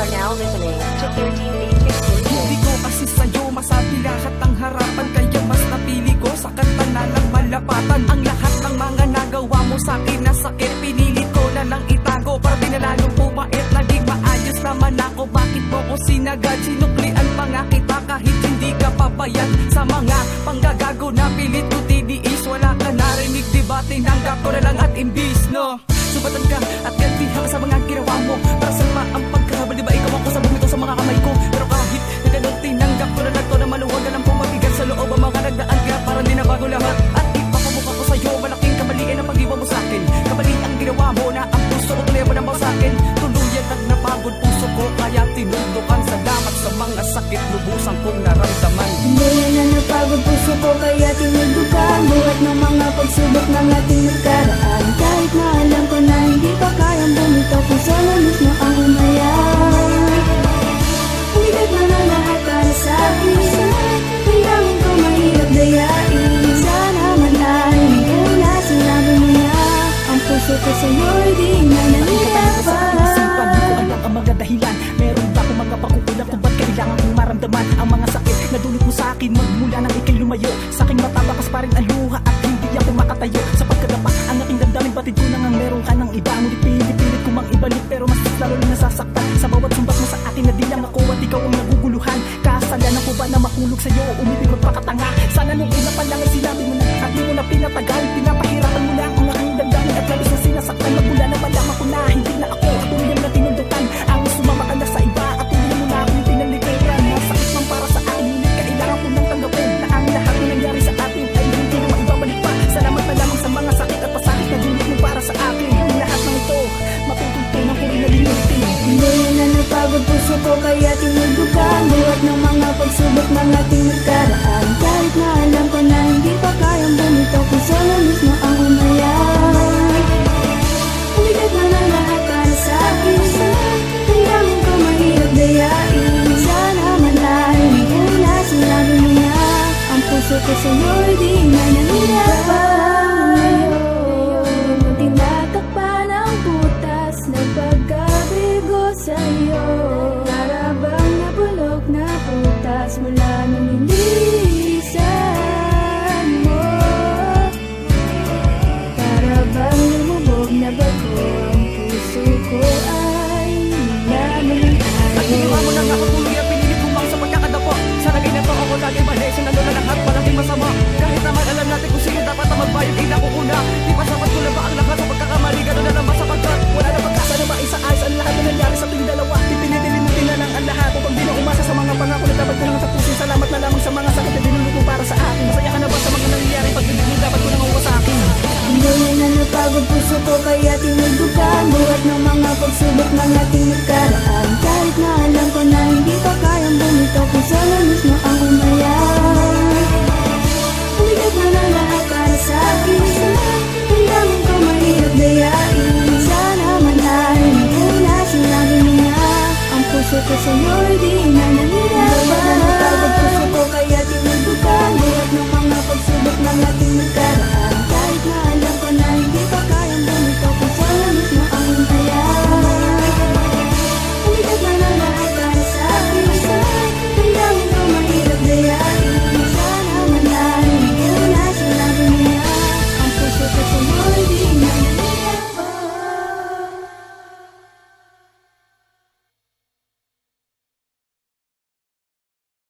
are now listening to 13 Basic Hindi ko kasi sa'yo masabi lahat ng harapan, kaya mas napili ko sa kanta na lang malapatan. Ang lahat ng mga nagawa mo sa'kin na sakit, pinilit ko na lang itago para di na lalong pumait. Naging maayos naman ako, bakit mo ko sinagad? Sinuklian pa nga kita kahit hindi ka pabayad sa mga panggagago na pilit ko tiniis. Wala ka narinig, diba tinanggap ko na lang at imbis, no? Subatan ka at gantihan sa mga ginawa mo para sa ang pagkahabal, diba ikaw ako sa bumito sa mga kamay ko. Pero kahit na ganun tinanggap ko na lang to na maluwag na lang pumabigat sa loob ang mga nagdaan kaya parang di na bago lahat. At ipapamukha ko sa'yo, malaking kamaliin ang pag-iwan mo sa'kin. Kamali ang ginawa mo na ang puso ko tuloy mo naman sa'kin. Tuluyan at napagod puso ko kaya tinundukan. Salamat sa mga sakit lubusan kong naramdaman. Tuluyan na napagod puso ko kaya tinundukan. Buhat ng mga pagsubok ng ating nagkaraan. Kahit na alam ko na hindi pa kayang bumito kung saan mismo ang umaya. Hindi na lang lahat para sa'kin. Damdamin ko mahirap dayain. Sana man ay ngayon na sinabi mo na ang puso ko sa'yo'y di na nahihirapan. Hindi ko alam ang mga dahilan. Meron ba akong mga pakukulang kung ba't kailangan kong maramdaman ang mga sakit na dulot mo sa'kin magmula nang ikay lumayo. Sa'king matabakas pa rin ang luha at hindi ako makatayo. Sa pagkadapa ang aking damdamin, batid ko na nga meron ka ng iba. Ngunit pilit ko mang ibalik pero mas lalo rin nasasaktan sa bawat sumbat mo sa akin na di lang ako at ikaw ang naguguluhan. Kasalanan ko ba na mahulog sa'yo o umibig magpakatanga? Sana nung una pa lang ay sinabi mo na at di mo na pinatagal.